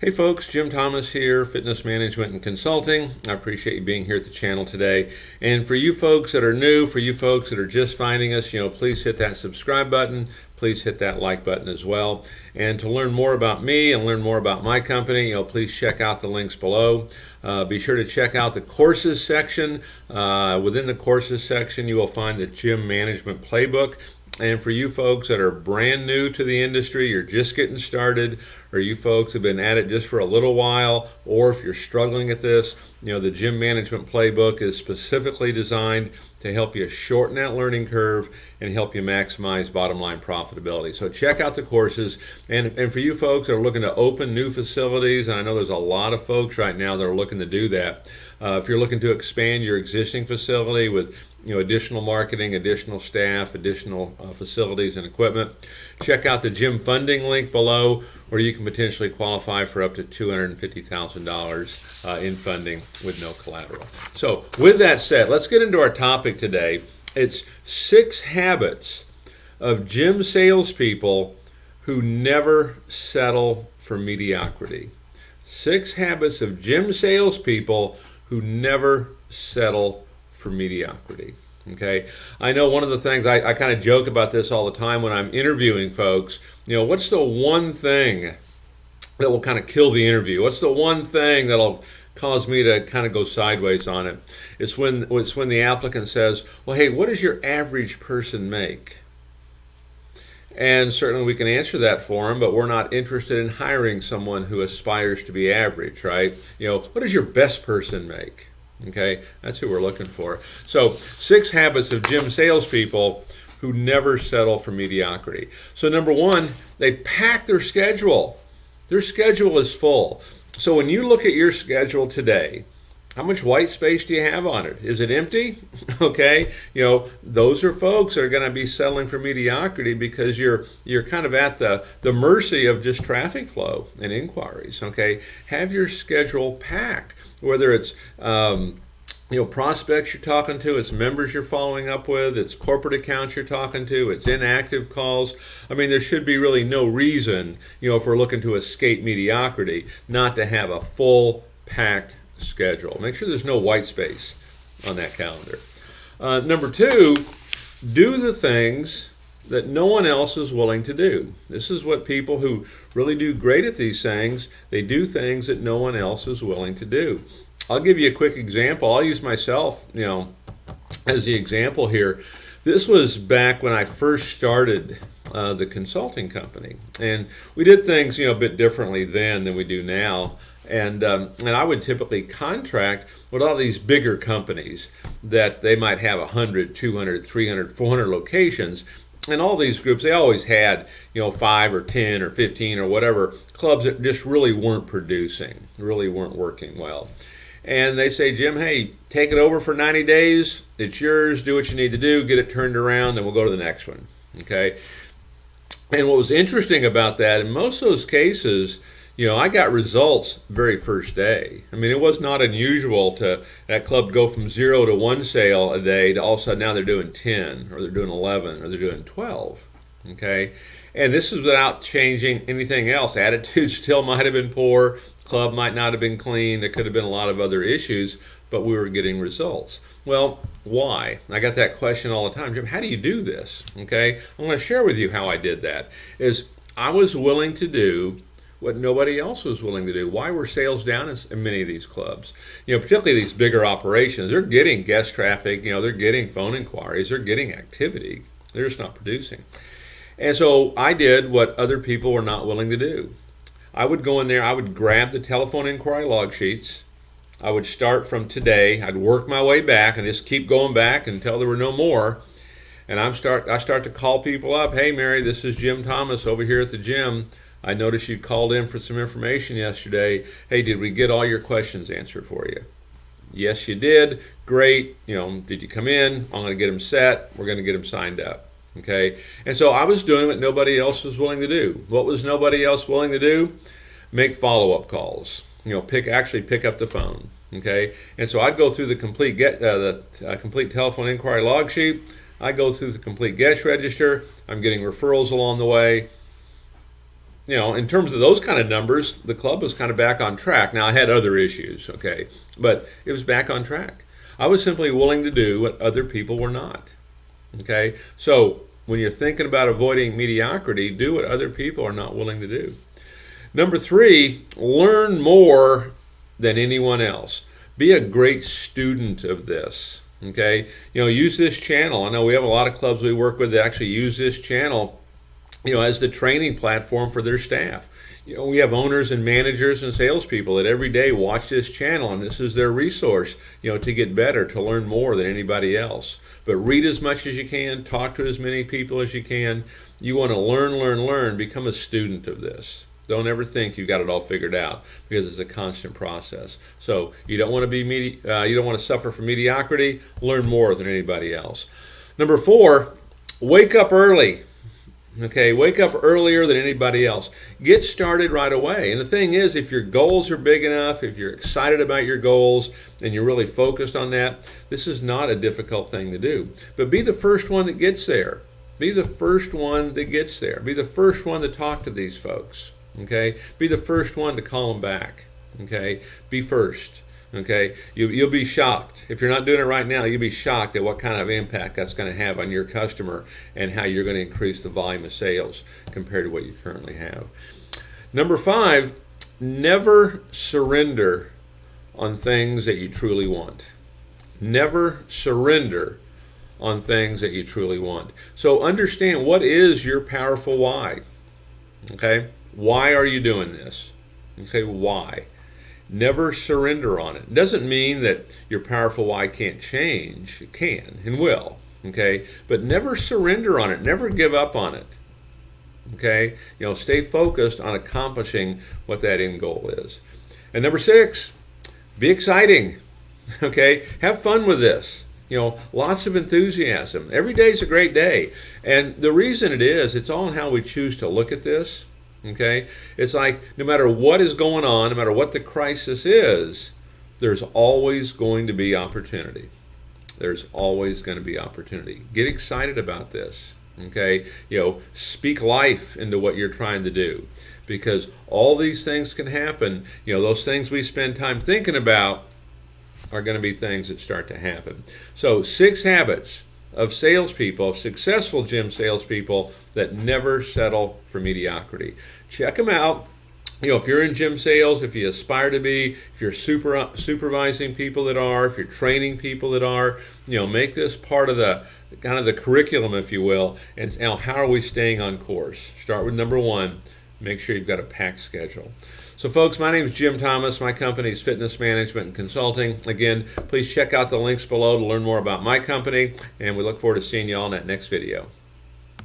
Hey folks, Jim Thomas here, Fitness Management and Consulting. I appreciate you being here at the channel today. And for you folks that are new, for you folks that are just finding us, please hit that subscribe button. Please hit that like button as well. And to learn more about me and learn more about my company, please check out the links below. Be sure to check out the courses section. Within the courses section, you will find the Gym Management Playbook. And for you folks that are brand new to the industry, you're just getting started, or you folks have been at it just for a little while, or if you're struggling at this, the Gym Management Playbook is specifically designed to help you shorten that learning curve and help you maximize bottom line profitability. So check out the courses. And for you folks that are looking to open new facilities, and I know there's a lot of folks right now that are looking to do that. If you're looking to expand your existing facility with additional marketing, additional staff, additional facilities and equipment, check out the gym funding link below, where you can potentially qualify for up to $250,000 in funding with no collateral. So with that said, let's get into our topic today. It's 6 habits of gym salespeople who never settle for mediocrity. 6 habits of gym salespeople who never settle for mediocrity. Okay, I know one of the things I kind of joke about this all the time when I'm interviewing folks. What's the one thing that will kind of kill the interview? What's the one thing that'll cause me to kind of go sideways on it? It's when the applicant says, "Well, hey, what does your average person make?" And certainly we can answer that for them, but we're not interested in hiring someone who aspires to be average, right? What does your best person make? Okay, that's who we're looking for. So 6 habits of gym salespeople who never settle for mediocrity. So number 1, they pack their schedule. Their schedule is full. So when you look at your schedule today, how much white space do you have on it? Is it empty? Okay, those are folks that are going to be settling for mediocrity because you're kind of at the mercy of just traffic flow and inquiries. Okay, have your schedule packed. Whether it's prospects you're talking to, it's members you're following up with, it's corporate accounts you're talking to, it's inactive calls. I mean, there should be really no reason, if we're looking to escape mediocrity, not to have a full packed schedule. Make sure there's no white space on that calendar. Number 2, do the things that no one else is willing to do. This is what people who really do great at these things, they do things that no one else is willing to do. I'll give you a quick example. I'll use myself, as the example here. This was back when I first started the consulting company, and we did things, a bit differently then than we do now. And I would typically contract with all these bigger companies that they might have 100, 200, 300, 400 locations. And all these groups, they always had, 5 or 10 or 15 or whatever clubs that just really weren't producing, really weren't working well. And they say, "Jim, hey, take it over for 90 days. It's yours. Do what you need to do. Get it turned around, and we'll go to the next one." Okay. And what was interesting about that, in most of those cases, I got results very first day. I mean, it was not unusual to that club go from 0 to 1 sale a day to all of a sudden now they're doing 10 or they're doing 11 or they're doing 12. Okay. And this is without changing anything else. Attitude still might have been poor. Club might not have been clean. There could have been a lot of other issues, but we were getting results. Well, why? I got that question all the time. Jim, how do you do this? Okay. I'm going to share with you how I did that. Is I was willing to do what nobody else was willing to do. Why were sales down in many of these clubs? Particularly these bigger operations. They're getting guest traffic, they're getting phone inquiries, they're getting activity. They're just not producing. And so I did what other people were not willing to do. I would go in there, I would grab the telephone inquiry log sheets. I would start from today. I'd work my way back and just keep going back until there were no more. And I start to call people up. "Hey, Mary, this is Jim Thomas over here at the gym. I noticed you called in for some information yesterday. Hey, did we get all your questions answered for you?" "Yes, you did." "Great. Did you come in? I'm going to get them set. We're going to get them signed up." Okay. And so I was doing what nobody else was willing to do. What was nobody else willing to do? Make follow-up calls. Pick up the phone. Okay. And so I'd go through the complete complete telephone inquiry log sheet. I go through the complete guest register. I'm getting referrals along the way. in terms of those kind of numbers, the club was kind of back on track. Now, I had other issues, okay, but it was back on track. I was simply willing to do what other people were not, okay? So when you're thinking about avoiding mediocrity, do what other people are not willing to do. Number 3, learn more than anyone else. Be a great student of this, okay? Use this channel. I know we have a lot of clubs we work with that actually use this channel as the training platform for their staff. We have owners and managers and salespeople that every day watch this channel, and this is their resource, to get better, to learn more than anybody else. But read as much as you can, talk to as many people as you can. You want to learn, become a student of this. Don't ever think you've got it all figured out, because it's a constant process. So you don't want to you don't want to suffer from mediocrity. Learn more than anybody else. Number 4, wake up early. Okay, wake up earlier than anybody else. Get started right away. And the thing is, if your goals are big enough, if you're excited about your goals and you're really focused on that, this is not a difficult thing to do. But be the first one that gets there. Be the first one that gets there. Be the first one to talk to these folks. Okay? Be the first one to call them back. Okay? Be first. Okay, you'll be shocked. If you're not doing it right now, you'll be shocked at what kind of impact that's going to have on your customer and how you're going to increase the volume of sales compared to what you currently have. Number 5, never surrender on things that you truly want. Never surrender on things that you truly want. So understand, what is your powerful why? Okay, why are you doing this? Okay, why? Never surrender on it. It doesn't mean that your powerful why can't change. It can and will. Okay? But never surrender on it. Never give up on it. Okay? Stay focused on accomplishing what that end goal is. And number 6, be exciting. Okay? Have fun with this. Lots of enthusiasm. Every day is a great day. And the reason it is, it's all in how we choose to look at this. Okay, it's like no matter what is going on, no matter what the crisis is, there's always going to be opportunity. There's always going to be opportunity. Get excited about this. Okay, speak life into what you're trying to do, because all these things can happen. Those things we spend time thinking about are going to be things that start to happen. So 6 habits of salespeople, of successful gym salespeople that never settle for mediocrity. Check them out. If you're in gym sales, if you aspire to be, if you're supervising people that are, if you're training people that are, make this part of the kind of the curriculum, if you will. And now, how are we staying on course? Start with number 1. Make sure you've got a packed schedule. So folks, my name is Jim Thomas. My company is Fitness Management and Consulting. Again, please check out the links below to learn more about my company, and we look forward to seeing you all in that next video.